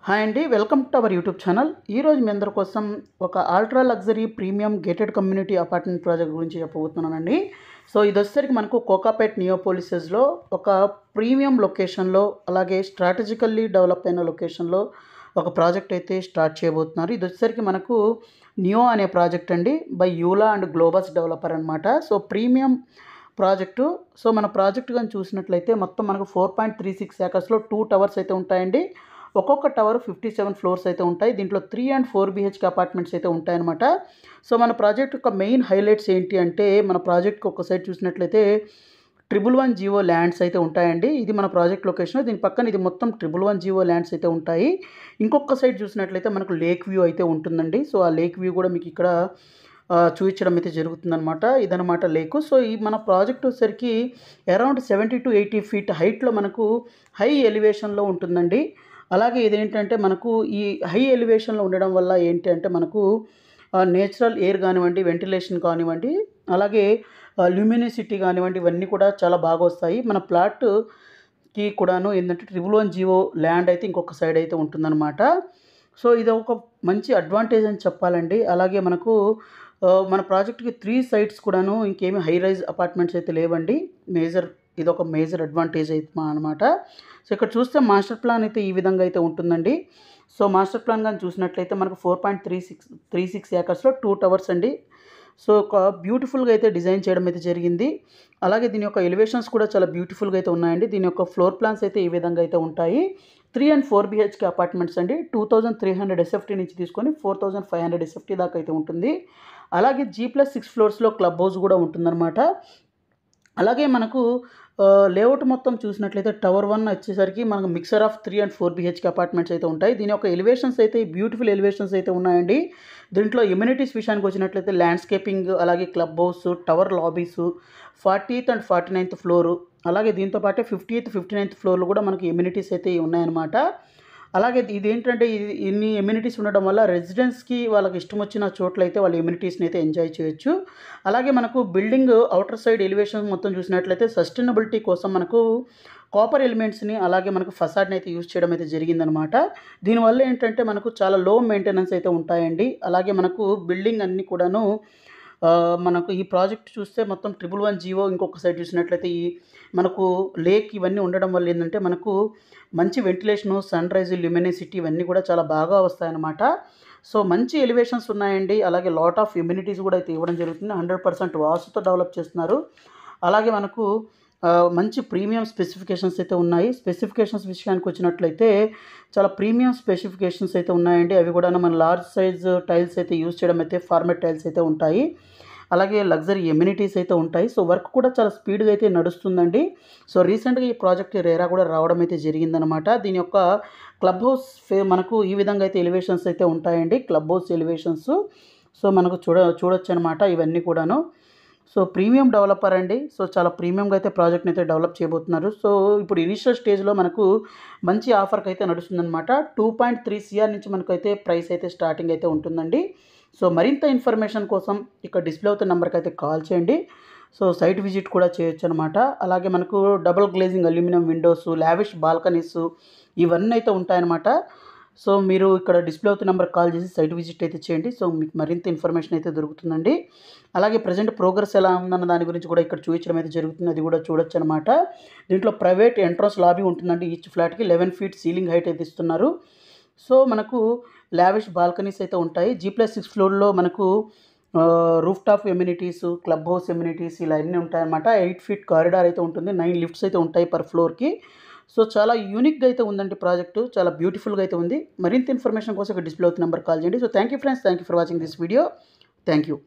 Hi అండి, welcome to our YouTube channel. ఈరోజు మీ అందరి కోసం ఒక ultra luxury premium gated community apartment project గురించి చెప్పబోతున్నానండి. సో ఇది వచ్చేసరికి మనకు కోకాపేట్ నియోపోలిసెస్లో ఒక ప్రీమియం లొకేషన్లో, అలాగే స్ట్రాటజికల్లీ డెవలప్ అయిన లొకేషన్లో ఒక ప్రాజెక్ట్ అయితే స్టార్ట్ చేయబోతున్నారు. ఇది వచ్చేసరికి మనకు నియో అనే ప్రాజెక్ట్ అండి, బై యూలా అండ్ గ్లోబస్ డెవలపర్ అనమాట. So premium project. సో మన ప్రాజెక్ట్ కానీ చూసినట్లయితే మొత్తం మనకు 4.36 ఏకర్స్లో 2 టవర్స్ అయితే ఉంటాయండి. ఒక్కొక్క టవర్ 57 ఫ్లోర్స్ అయితే ఉంటాయి. దీంట్లో 3 and 4 BHK అపార్ట్మెంట్స్ అయితే ఉంటాయన్నమాట. సో మన ప్రాజెక్ట్ యొక్క మెయిన్ హైలైట్స్ ఏంటి అంటే, మన ప్రాజెక్ట్కి ఒక సైడ్ చూసినట్లయితే 111 జియో ల్యాండ్స్ అయితే ఉంటాయండి. ఇది మన ప్రాజెక్ట్ లొకేషన్. దీని పక్కన ఇది మొత్తం 111 జియో ల్యాండ్స్ అయితే ఉంటాయి. ఇంకొక సైడ్ చూసినట్లయితే మనకు లేక్ వ్యూ అయితే ఉంటుందండి. సో ఆ లేక్ వ్యూ కూడా మీకు ఇక్కడ చూపించడం అయితే జరుగుతుందన్నమాట. ఇదనమాట లేకు. సో ఈ మన ప్రాజెక్ట్ వచ్చేసరికి అరౌండ్ 70 to 80 feet హైట్లో మనకు హై ఎలివేషన్లో ఉంటుందండి. అలాగే ఇదేంటంటే మనకు ఈ హై ఎలివేషన్లో ఉండడం వల్ల ఏంటి అంటే మనకు నేచురల్ ఎయిర్ కానివ్వండి, వెంటిలేషన్ కానివ్వండి, అలాగే ల్యూమినిసిటీ కానివ్వండి, ఇవన్నీ కూడా చాలా బాగా వస్తాయి. మన ప్లాట్కి కూడాను ఏంటంటే 111 జియో ల్యాండ్ అయితే ఇంకొక సైడ్ అయితే ఉంటుందన్నమాట. సో ఇది ఒక మంచి అడ్వాంటేజ్ అని చెప్పాలండి. అలాగే మనకు మన ప్రాజెక్ట్కి 3 sites కూడాను ఇంకేమీ హై రైజ్ అపార్ట్మెంట్స్ అయితే లేవండి. ఇదొక మేజర్ అడ్వాంటేజ్ అయితే అనమాట. సో ఇక్కడ చూస్తే మాస్టర్ ప్లాన్ అయితే ఈ విధంగా అయితే ఉంటుందండి. సో మాస్టర్ ప్లాన్ కానీ చూసినట్లయితే మనకు 4.36 ఏకర్స్లో 2 టవర్స్ అండి. సో ఒక బ్యూటిఫుల్గా అయితే డిజైన్ చేయడం అయితే జరిగింది. అలాగే దీని యొక్క ఎలివేషన్స్ కూడా చాలా బ్యూటిఫుల్గా అయితే ఉన్నాయండి. దీని యొక్క ఫ్లోర్ ప్లాన్స్ అయితే ఈ విధంగా అయితే ఉంటాయి. 3 and 4 BHK అపార్ట్మెంట్స్ అండి. 2300 SFT నుంచి తీసుకొని 4500 SFT దాకా అయితే ఉంటుంది. అలాగే G+6 ఫ్లోర్స్లో క్లబ్ హౌస్ కూడా ఉంటుందన్నమాట. అలాగే మనకు లేఅవుట్ మొత్తం చూసినట్లయితే టవర్ 1 వచ్చేసరికి మనకు mixer of 3 and 4 BHK apartments అయితే ఉంటాయి. దీని యొక్క ఎలివేషన్స్ అయితే బ్యూటిఫుల్ ఎలివేషన్స్ అయితే ఉన్నాయండి. దీంట్లో ఇమ్యూనిటీస్ విషయానికి వచ్చినట్లయితే ల్యాండ్స్కేపింగ్, అలాగే club house, tower lobbies, 40th and 49th floor, అలాగే దీంతో పాటే 50th, 59th ఫ్లోర్లు కూడా మనకి ఎమ్యూనిటీస్ అయితే ఉన్నాయన్నమాట. అలాగే ఇదేంటంటే ఇన్ని ఎమ్యూనిటీస్ ఉండడం వల్ల రెసిడెంట్స్కి వాళ్ళకి ఇష్టం వచ్చిన చోట్ల అయితే వాళ్ళు ఎమ్యూనిటీస్ని అయితే ఎంజాయ్ చేయొచ్చు. అలాగే మనకు బిల్డింగ్ అవుటర్ సైడ్ ఎలివేషన్ మొత్తం చూసినట్లయితే సస్టైనబిలిటీ కోసం మనకు కాపర్ ఎలిమెంట్స్ని, అలాగే మనకు ఫసాడ్ని అయితే యూజ్ చేయడం అయితే జరిగిందనమాట. దీనివల్ల ఏంటంటే మనకు చాలా లో మెయింటెనెన్స్ అయితే ఉంటాయండి. అలాగే మనకు బిల్డింగ్ అన్నీ కూడాను మనకు ఈ ప్రాజెక్ట్ చూస్తే మొత్తం 111 జియో, ఇంకొక సైడ్ చూసినట్లయితే ఈ మనకు లేక్ ఇవన్నీ ఉండడం వల్ల ఏంటంటే మనకు మంచి వెంటిలేషను, సన్ రైజ్, ల్యూమినిసిటీ ఇవన్నీ కూడా చాలా బాగా వస్తాయన్నమాట. సో మంచి ఎలివేషన్స్ ఉన్నాయండి. అలాగే లాట్ ఆఫ్ ఇమ్యూనిటీస్ కూడా అయితే ఇవ్వడం జరుగుతుంది. 100% వాస్తుతో డెవలప్ చేస్తున్నారు. అలాగే మనకు మంచి ప్రీమియం స్పెసిఫికేషన్స్ అయితే ఉన్నాయి. స్పెసిఫికేషన్స్ విషయానికి వచ్చినట్లయితే చాలా ప్రీమియం స్పెసిఫికేషన్స్ అయితే ఉన్నాయండి. అవి కూడా మన లార్జ్ సైజ్ టైల్స్ అయితే యూజ్ చేయడం అయితే ఫార్మేట్ టైల్స్ అయితే ఉంటాయి. అలాగే లగ్జరీ ఎమ్యూనిటీస్ అయితే ఉంటాయి. సో వర్క్ కూడా చాలా స్పీడ్గా అయితే నడుస్తుందండి. సో రీసెంట్గా ఈ ప్రాజెక్ట్ రేరా కూడా రావడం అయితే జరిగిందనమాట. దీని యొక్క క్లబ్ హౌస్ మనకు ఈ విధంగా అయితే ఎలివేషన్స్ అయితే ఉంటాయండి. క్లబ్ హౌస్ ఎలివేషన్స్ సో మనకు చూడొచ్చు అనమాట ఇవన్నీ కూడాను. సో ప్రీమియం డెవలపర్ అండి. సో చాలా ప్రీమియంగా అయితే ప్రాజెక్ట్ని అయితే డెవలప్ చేయబోతున్నారు. సో ఇప్పుడు ఇనిషియల్ స్టేజ్లో మనకు మంచి ఆఫర్కి అయితే నడుస్తుందన్నమాట. 2.3 CR నుంచి మనకైతే ప్రైస్ అయితే స్టార్టింగ్ అయితే ఉంటుందండి. సో మరింత ఇన్ఫర్మేషన్ కోసం ఇక్కడ డిస్ప్లే అవుతున్న నెంబర్కి అయితే కాల్ చేయండి. సో సైట్ విజిట్ కూడా చేయొచ్చు అనమాట. అలాగే మనకు double glazing aluminium Windows, lavish balconies ఇవన్నీ అయితే ఉంటాయన్నమాట. సో మీరు ఇక్కడ డిస్ప్లే అవుతున్న నెంబర్కి కాల్ చేసి సైట్ విజిట్ అయితే చేయండి. సో మీకు మరింత ఇన్ఫర్మేషన్ అయితే దొరుకుతుందండి. అలాగే ప్రజెంట్ ప్రోగ్రెస్ ఎలా ఉందన్న దాని గురించి కూడా ఇక్కడ చూపించడం అయితే జరుగుతుంది. అది కూడా చూడొచ్చు అనమాట. దీంట్లో ప్రైవేట్ ఎంట్రన్స్ లాబీ ఉంటుందండి. ఈచ్ ఫ్లాట్కి 11 feet సీలింగ్ హైట్ అయితే ఇస్తున్నారు. సో మనకు లావిష్ బాల్కనీస్ అయితే ఉంటాయి. G+6 ఫ్లోర్లో మనకు roof top amenities, club house amenities ఇలా అన్నీ ఉంటాయన్నమాట. 8 feet కారిడార్ అయితే ఉంటుంది. 9 లిఫ్ట్స్ అయితే ఉంటాయి పర్ ఫ్లోర్కి. సో చాలా యూనిక్గా అయితే ఉందండి ప్రాజెక్టు. చాలా బ్యూటిఫుల్గా అయితే ఉంది. మరింత ఇన్ఫర్మేషన్ కోసం ఇక్కడ డిస్ప్లే అవుతున్న నెంబర్ కాల్ చేయండి. So thank you friends, thank you for watching this video. Thank you.